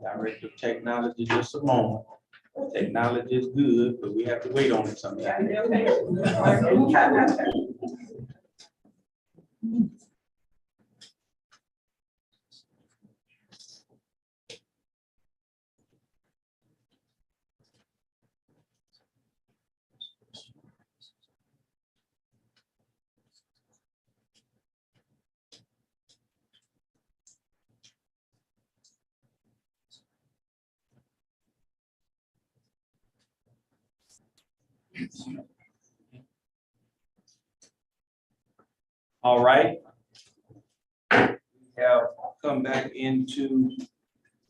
Director of Technology, just a moment. Technology is good, but we have to wait on it sometimes. All right. We have come back into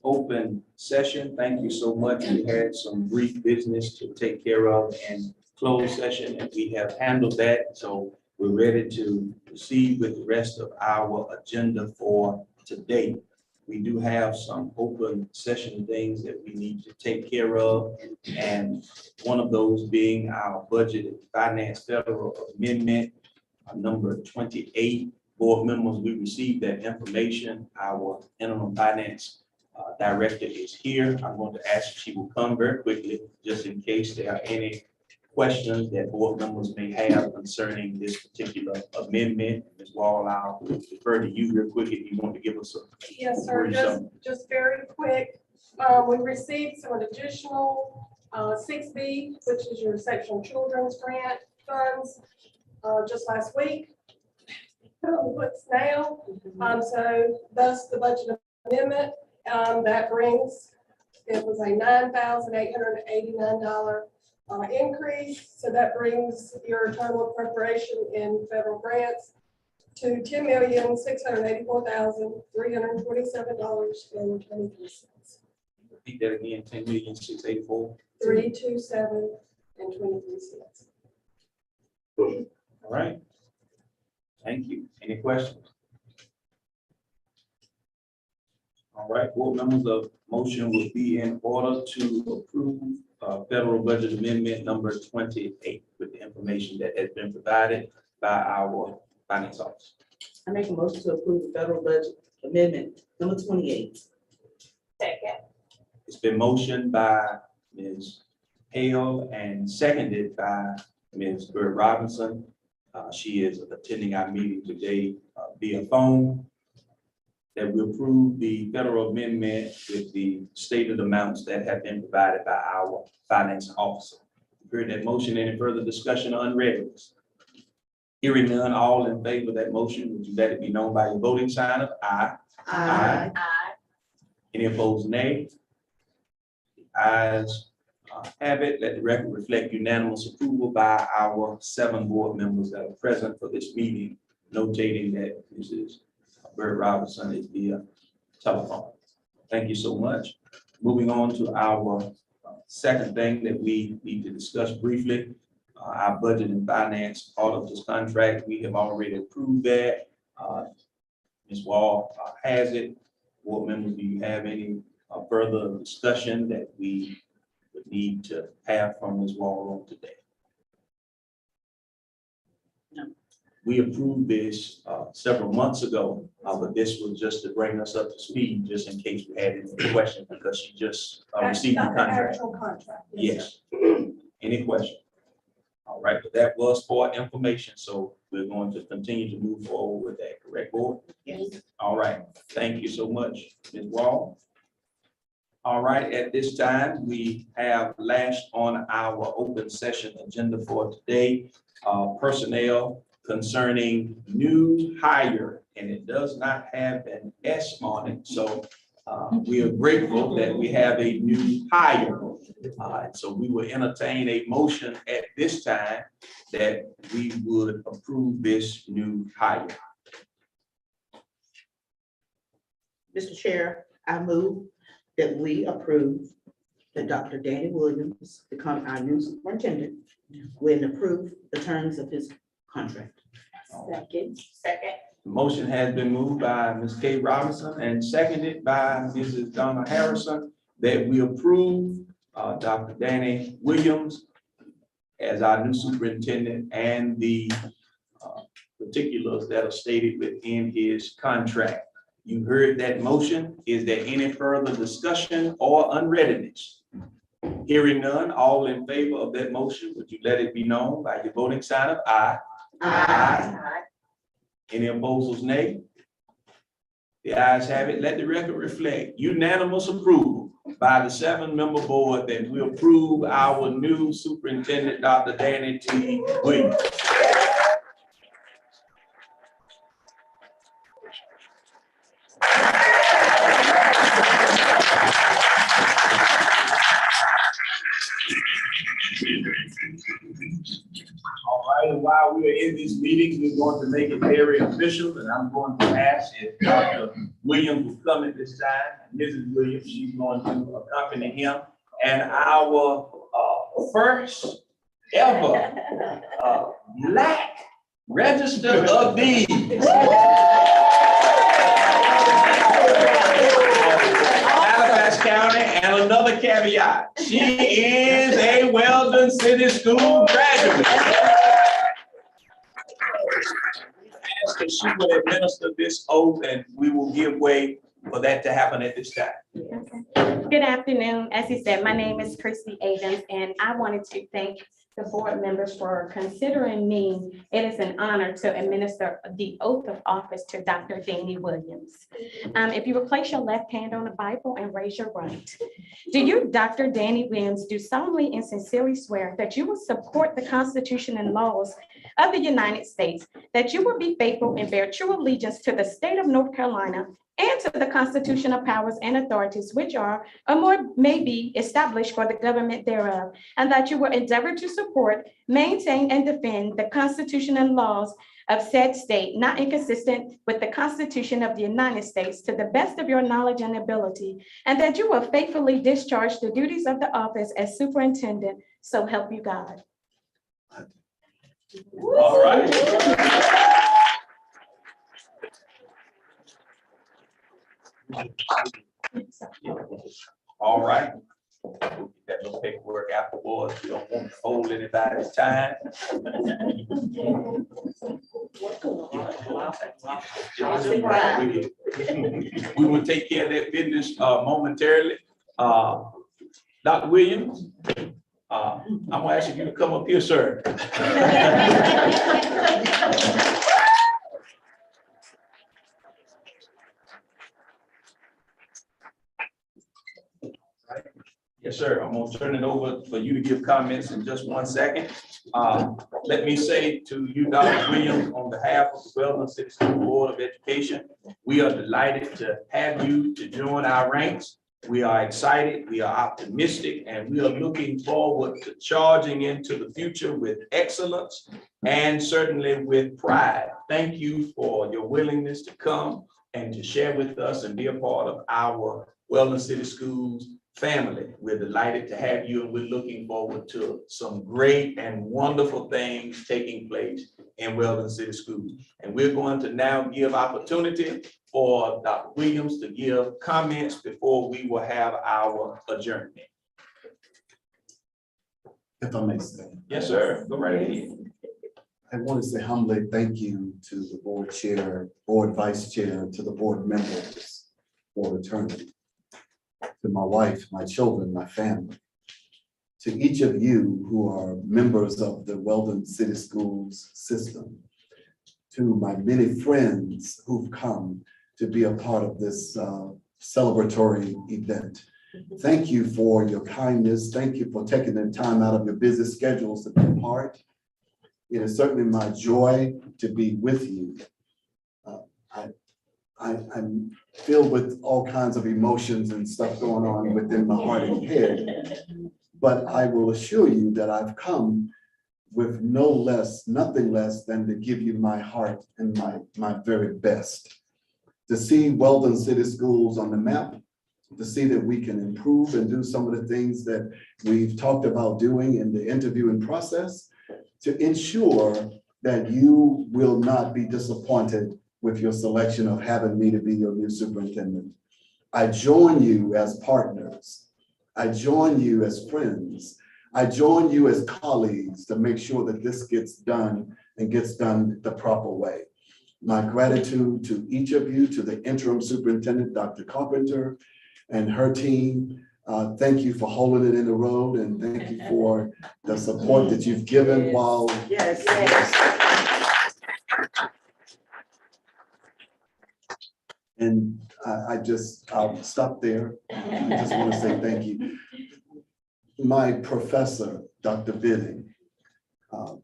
open session. Thank you so much. We had some brief business to take care of in closed session, and we have handled that. So we're ready to proceed with the rest of our agenda for today. We do have some open session things that we need to take care of, and one of those being our budget and finance federal amendment, number 28. Board members, we received that information. Our interim finance director is here. I'm going to ask if she will come very quickly, just in case there are any questions that board members may have concerning this particular amendment. Ms. Wall, I'll defer to you real quick if you want to give us a. Yes, sir, just very quick. We received some additional 6B, which is your Exceptional Children's Grant funds, just last week. What's now? So thus the budget amendment, that brings, it was a $9,889 increase. So that brings your total appropriation in federal grants to $10,684,327.23. Repeat that again, 10,684. 327.23. All right. Thank you. Any questions? All right, board members, of motion would be in order to approve federal budget amendment number 28 with the information that has been provided by our finance officer. I make a motion to approve the federal budget amendment number 28. Second. It's been motioned by Ms. Hale and seconded by Ms. Bird Robinson. She is attending our meeting today via phone. That we approve the federal amendment with the stated amounts that have been provided by our finance officer. Heard that motion, any further discussion on readiness? Hearing none, all in favor of that motion, would you let it be known by your voting sign of aye? Aye. Any opposed, nay? The ayes have it. Let the record reflect unanimous approval by our 7 board members that are present for this meeting, notating that Mrs. Bird Robinson is via telephone. Thank you so much. Moving on to our second thing that we need to discuss briefly, our budget and finance auditor's contract. We have already approved that. Ms. Wall has it. Board members, do you have any further discussion that we would need to have from Ms. Wall on today? No. We approved this several months ago, but this was just to bring us up to speed, just in case we had any questions, because she just received the Not the contract. actual contract. Yes. Any questions? All right, but that was for information, so we're going to continue to move forward with that, correct, board? Yes. All right, thank you so much, Ms. Wall. All right, at this time, we have last on our open session agenda for today, personnel concerning new hire, and it does not have an S on it. So we are grateful that we have a new hire. So we will entertain a motion at this time that we would approve this new hire. Mr. Chair, I move that we approve that Dr. Danny Williams become our new superintendent when approve the terms of his contract. Second. The motion has been moved by Ms. Kay Robinson and seconded by Mrs. Donna Harrison that we approve Dr. Danny Williams as our new superintendent and the particulars that are stated within his contract. You heard that motion. Is there any further discussion or unreadiness? Hearing none, all in favor of that motion, would you let it be known by your voting sign of aye? Aye. Any opposers, nay? The ayes have it. Let the record reflect unanimous approval by the 7-member board that we approve our new superintendent, Dr. Danny T. Williams. All right, and while we are in these meetings, we're going to make it very official, and I'm going to ask if Dr. Williams will come at this time. Mrs. Williams, she's going to accompany him. And our first ever Black Register of Deeds. Halifax County, and another caveat, she is a Weldon City School graduate. Ask that she will administer this oath, and we will give way for that to happen at this time. Good afternoon. As he said, my name is Christy Adams, and I wanted to thank the board members for considering me. It is an honor to administer the oath of office to Dr. Danny Williams. If you will place your left hand on the Bible and raise your right. Do you, Dr. Danny Williams, do solemnly and sincerely swear that you will support the Constitution and laws of the United States, that you will be faithful and bear true allegiance to the state of North Carolina and to the constitutional powers and authorities which are or more may be established for the government thereof, and that you will endeavor to support, maintain, and defend the Constitution and laws of said state, not inconsistent with the Constitution of the United States, to the best of your knowledge and ability, and that you will faithfully discharge the duties of the office as superintendent, so help you God. All right. All right. That little paperwork afterwards. We don't want to hold anybody's time. We will take care of that business momentarily. Dr. Williams, I'm gonna ask you to come up here, sir. Yes, sir. I'm gonna turn it over for you to give comments in just 1 second. Let me say to you, Dr. Williams, on behalf of the Weldon City School Board of Education, we are delighted to have you to join our ranks. We are excited, we are optimistic, and we are looking forward to charging into the future with excellence and certainly with pride. Thank you for your willingness to come and to share with us and be a part of our Weldon City Schools family. We're delighted to have you, and we're looking forward to some great and wonderful things taking place in Weldon City Schools. And we're going to now give opportunity for Dr. Williams to give comments before we will have our adjournment. If I may say. Yes, sir. Go right ahead. I want to say humbly thank you to the board chair, board vice chair, to the board members for returning, to my wife, my children, my family, to each of you who are members of the Weldon City Schools system, to my many friends who've come to be a part of this celebratory event. Thank you for your kindness. Thank you for taking the time out of your busy schedules to be a part. It is certainly my joy to be with you. I'm filled with all kinds of emotions and stuff going on within my heart and head. But I will assure you that I've come with nothing less than to give you my heart and my very best. To see Weldon City Schools on the map, to see that we can improve and do some of the things that we've talked about doing in the interviewing process, to ensure that you will not be disappointed with your selection of having me to be your new superintendent. I join you as partners. I join you as friends. I join you as colleagues to make sure that this gets done and gets done the proper way. My gratitude to each of you, to the interim superintendent, Dr. Carpenter, and her team. Thank you for holding it in the road, and thank you for the support that you've given while. Yes. And I'll stop there. I just want to say thank you. My professor, Dr. Bidding,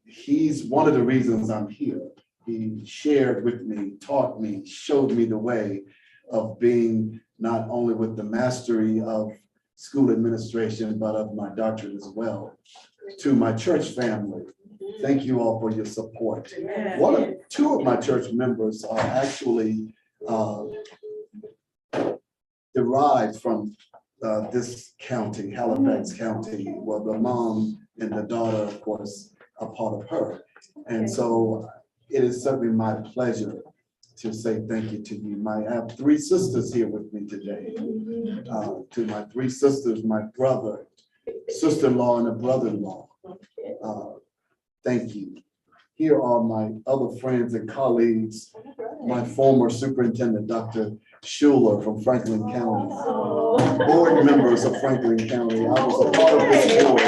he's one of the reasons I'm here. He shared with me, taught me, showed me the way of being not only with the mastery of school administration, but of my doctorate as well. To my church family, thank you all for your support. Two of my church members are actually derived from this county, Halifax County, well, the mom and the daughter, of course, are part of her. And so it is certainly my pleasure to say thank you to you. I have three sisters here with me today. To my three sisters, my brother, sister-in-law, and a brother-in-law. Thank you. Here are my other friends and colleagues, my former superintendent, Dr. Schuler from Franklin County, board members of Franklin County. I was a part of this board.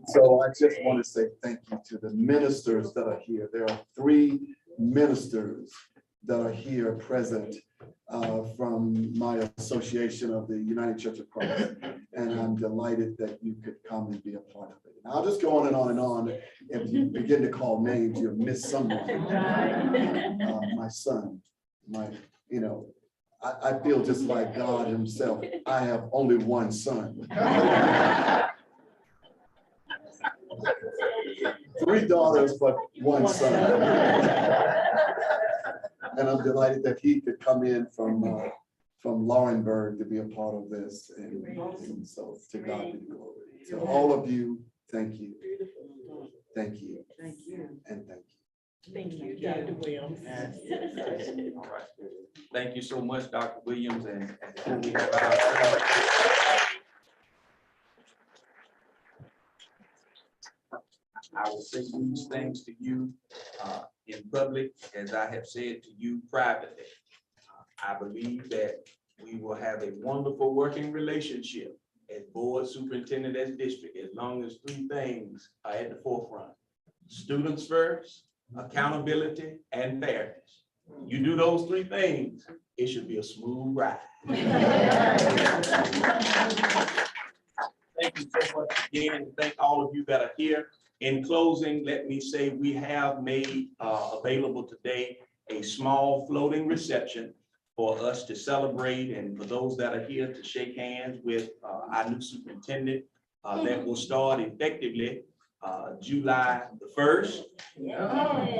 So I just want to say thank you to the ministers that are here. There are three ministers that are here present from my association of the United Church of Christ. And I'm delighted that you could come and be a part of it. And I'll just go on and on and on. If you begin to call names, you'll miss someone. My son, I feel just like God himself. I have only one son. Three daughters, but one son. And I'm delighted that he could come in from Laurinburg to be a part of this. And so to God be the glory. So all of you, thank you. Thank you. Thank you. And thank you. Thank you, Dr. Williams. All right. Thank you so much, Dr. Williams. And before we have our I will say these things to you in public, as I have said to you privately. I believe that we will have a wonderful working relationship as board superintendent, as district, as long as three things are at the forefront: students first, accountability, and fairness. You do those three things, it should be a smooth ride. Thank you so much again, and thank all of you that are here. In closing, let me say we have made available today a small floating reception for us to celebrate, and for those that are here to shake hands with our new superintendent. That will start effectively July the 1st.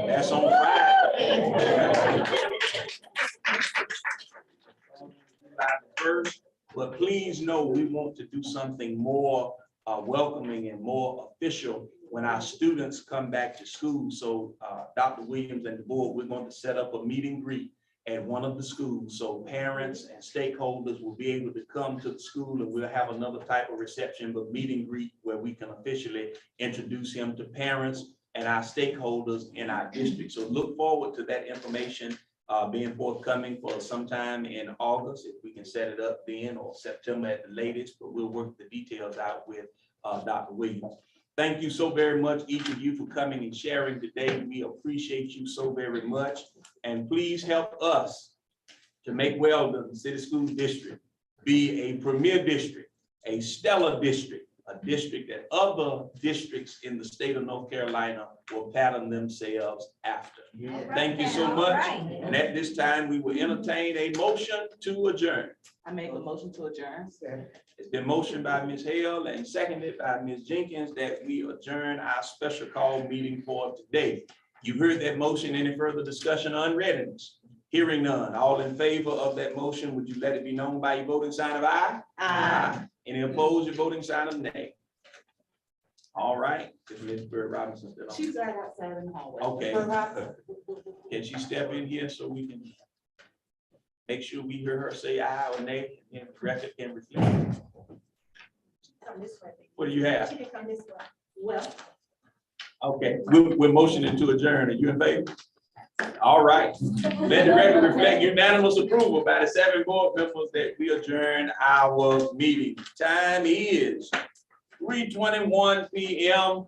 That's on Friday. July the 1st. But please know we want to do something more welcoming and more official when our students come back to school. So Dr. Williams and the board, we're going to set up a meet and greet at one of the schools. So parents and stakeholders will be able to come to the school, and we'll have another type of reception, but meet and greet where we can officially introduce him to parents and our stakeholders in our district. So look forward to that information being forthcoming for sometime in August, if we can set it up then, or September at the latest, but we'll work the details out with Dr. Williams. Thank you so very much, each of you, for coming and sharing today. We appreciate you so very much. And please help us to make Weldon City School District be a premier district, a stellar district, a district that other districts in the state of North Carolina will pattern themselves after. Thank you so much. And at this time, we will entertain a motion to adjourn. I make a motion to adjourn. It's been motioned by Ms. Hale and seconded by Ms. Jenkins that we adjourn our special call meeting for today. You've heard that motion. Any further discussion on readiness? Hearing none. All in favor of that motion, would you let it be known by your voting sign of aye? Aye. Any opposed, your voting sign of nay? All right. Is Ms. Bird Robinson still on? She's right outside in the hallway. Okay. Can she step in here so we can make sure we hear her say aye or nay, and record can reflect? Come this way. What do you have? She can come this way. Well. Okay, we're motioning to adjourn. Are you in favor? All right. Let the record reflect unanimous approval by the 7 board members that we adjourn our meeting. Time is 3:21 p.m.